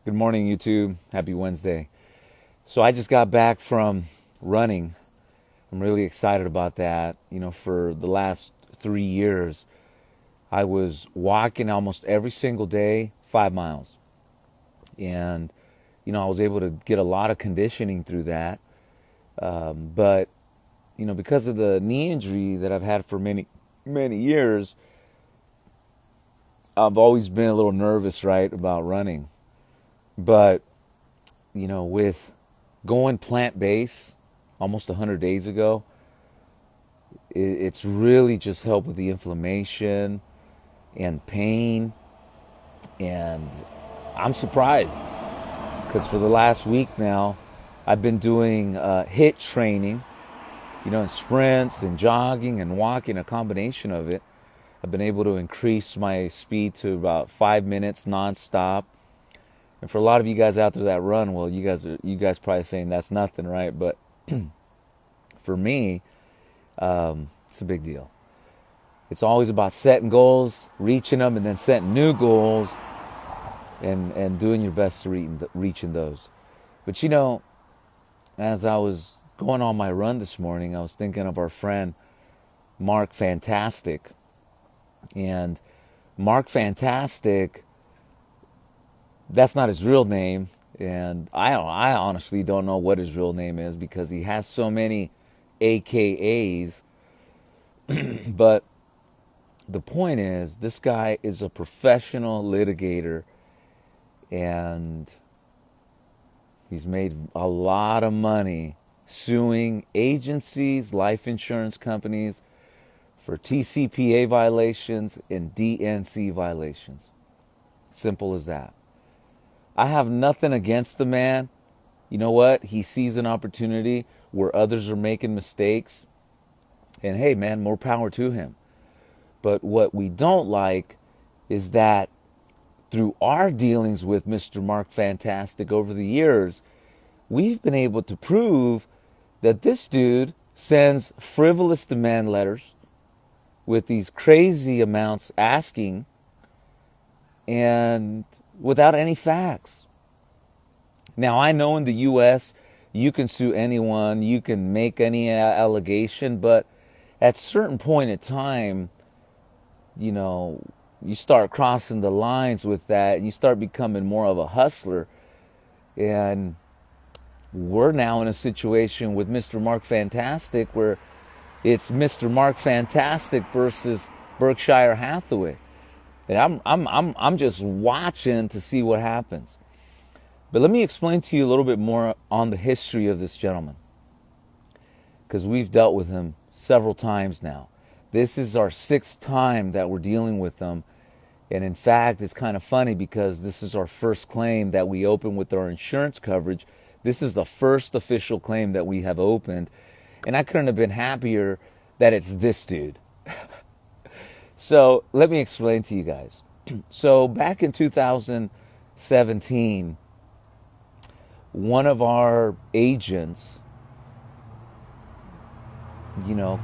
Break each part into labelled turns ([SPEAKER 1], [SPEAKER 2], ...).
[SPEAKER 1] Good morning, YouTube. Happy Wednesday. So I just got back from running. I'm really excited about that. For the last 3 years, I was walking almost every single day, 5 miles. And, I was able to get a lot of conditioning through that. But, because of the knee injury that I've had for many, many years, I've always been a little nervous, right, about running. But with going plant based almost 100 days ago, it's really just helped with the inflammation and pain. And I'm surprised because for the last week now, I've been doing HIIT training, and sprints and jogging and walking, a combination of it. I've been able to increase my speed to about 5 minutes nonstop. And for a lot of you guys out there that run, well, you guys probably saying that's nothing, right? But for me, it's a big deal. It's always about setting goals, reaching them, and then setting new goals, and doing your best to reaching those. But as I was going on my run this morning, I was thinking of our friend Mark Fantastic, and Mark Fantastic. That's not his real name, and I honestly don't know what his real name is because he has so many AKAs. But the point is, this guy is a professional litigator, and he's made a lot of money suing agencies, life insurance companies for TCPA violations and DNC violations. Simple as that. I have nothing against the man. You know what? He sees an opportunity where others are making mistakes. And hey, man, more power to him. But what we don't like is that through our dealings with Mr. Mark Fantastic over the years, we've been able to prove that this dude sends frivolous demand letters with these crazy amounts asking and without any facts. Now, I know in the U.S., you can sue anyone, you can make any allegation, but at a certain point in time, you start crossing the lines with that and you start becoming more of a hustler. And we're now in a situation with Mr. Mark Fantastic where it's Mr. Mark Fantastic versus Berkshire Hathaway. And I'm just watching to see what happens. But let me explain to you a little bit more on the history of this gentleman, because we've dealt with him several times now. This is our sixth time that we're dealing with him. And in fact, it's kind of funny because this is our first claim that we opened with our insurance coverage. This is the first official claim that we have opened. And I couldn't have been happier that it's this dude. So let me explain to you guys. So back in 2017, one of our agents,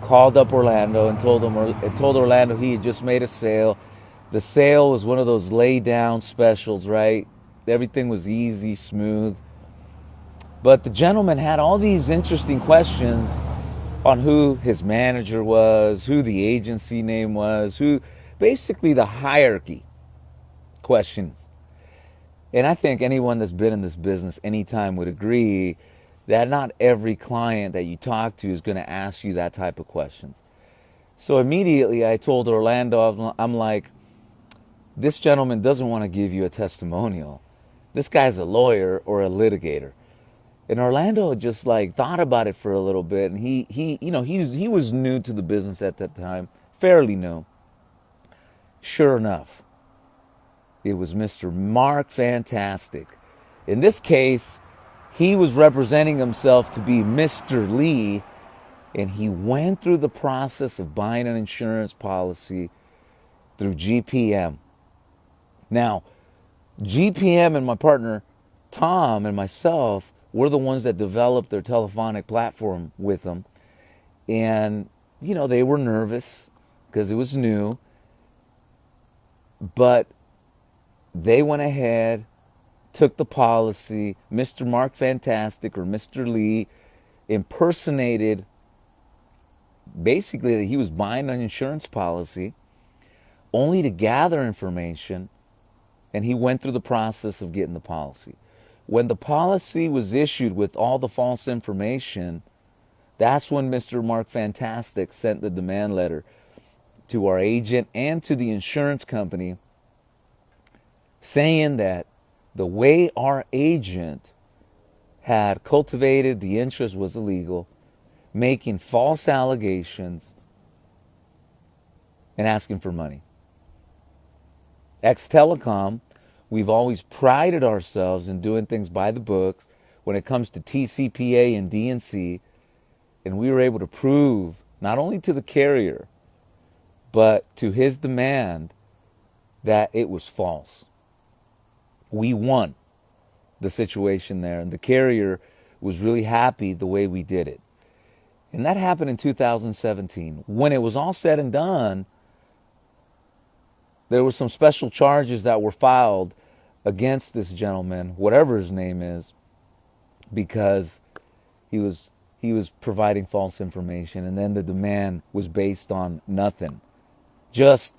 [SPEAKER 1] called up Orlando and told Orlando he had just made a sale. The sale was one of those lay down specials, right? Everything was easy, smooth. But the gentleman had all these interesting questions on who his manager was, who the agency name was, who basically the hierarchy questions. And I think anyone that's been in this business anytime would agree that not every client that you talk to is going to ask you that type of questions. So immediately I told Orlando, I'm like, this gentleman doesn't want to give you a testimonial. This guy's a lawyer or a litigator. And Orlando just thought about it for a little bit, and he was new to the business at that time, fairly new. Sure enough, it was Mr. Mark Fantastic. In this case, he was representing himself to be Mr. Lee, and he went through the process of buying an insurance policy through GPM. Now, GPM and my partner Tom and myself were the ones that developed their telephonic platform with them. And, they were nervous because it was new. But they went ahead, took the policy. Mr. Mark Fantastic or Mr. Lee impersonated basically that he was buying an insurance policy only to gather information, and he went through the process of getting the policy. When the policy was issued with all the false information, that's when Mr. Mark Fantastic sent the demand letter to our agent and to the insurance company saying that the way our agent had cultivated the interest was illegal, making false allegations and asking for money. Ex-Telecom, we've always prided ourselves in doing things by the books when it comes to TCPA and DNC, and we were able to prove not only to the carrier but to his demand that it was false. We won the situation there, and the carrier was really happy the way we did it. And that happened in 2017. When it was all said and done, there were some special charges that were filed against this gentleman, whatever his name is, because he was providing false information, and then the demand was based on nothing. Just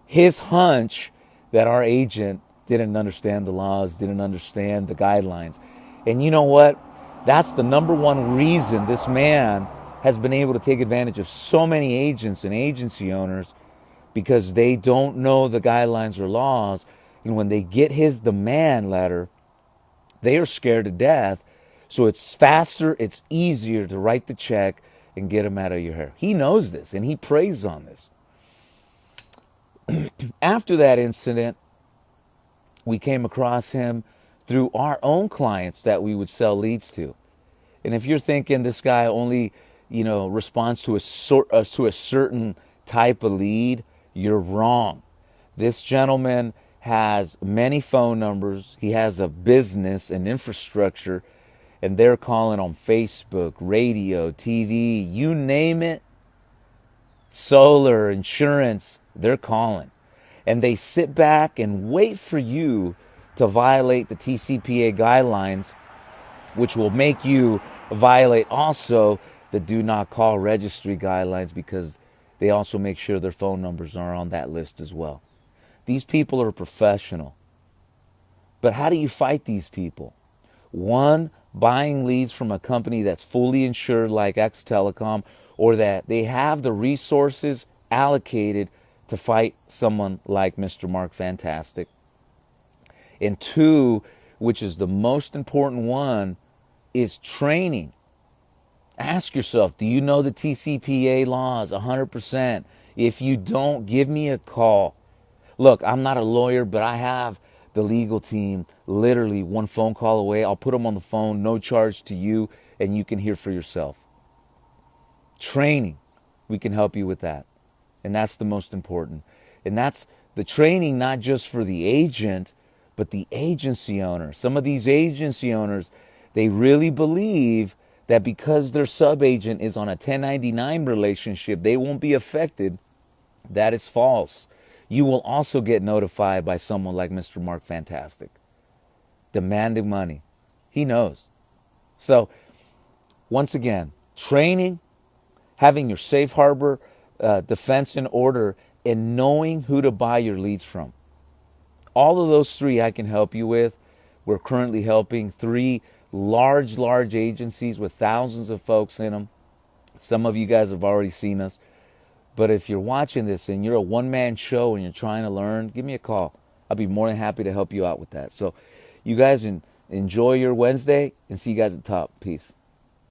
[SPEAKER 1] his hunch that our agent didn't understand the laws, didn't understand the guidelines. And you know what? That's the number one reason this man has been able to take advantage of so many agents and agency owners, because they don't know the guidelines or laws. And when they get his demand letter, they are scared to death. So it's faster, it's easier to write the check and get him out of your hair. He knows this, and he preys on this. After that incident, we came across him through our own clients that we would sell leads to. And if you're thinking this guy only, responds to a certain type of lead, you're wrong. This gentleman has many phone numbers. He has a business and infrastructure, and they're calling on Facebook, radio, TV, you name it, solar, insurance, they're calling. And they sit back and wait for you to violate the TCPA guidelines, which will make you violate also the do not call registry guidelines, because they also make sure their phone numbers are on that list as well. These people are professional. But how do you fight these people? One, buying leads from a company that's fully insured like Ex-Telecom, or that they have the resources allocated to fight someone like Mr. Mark Fantastic. And two, which is the most important one, is training. Ask yourself, do you know the TCPA laws 100%? If you don't, give me a call. Look, I'm not a lawyer, but I have the legal team literally one phone call away. I'll put them on the phone, no charge to you, and you can hear for yourself. Training, we can help you with that. And that's the most important. And that's the training not just for the agent, but the agency owner. Some of these agency owners, they really believe that because their sub-agent is on a 1099 relationship, they won't be affected. That is false. You will also get notified by someone like Mr. Mark Fantastic, demanding money. He knows. So, once again, training, having your safe harbor defense in order, and knowing who to buy your leads from. All of those three I can help you with. We're currently helping 3 large agencies with thousands of folks in them. Some of you guys have already seen us. But if you're watching this and you're a one-man show and you're trying to learn, give me a call. I'll be more than happy to help you out with that. So you guys enjoy your Wednesday, and see you guys at the top. Peace.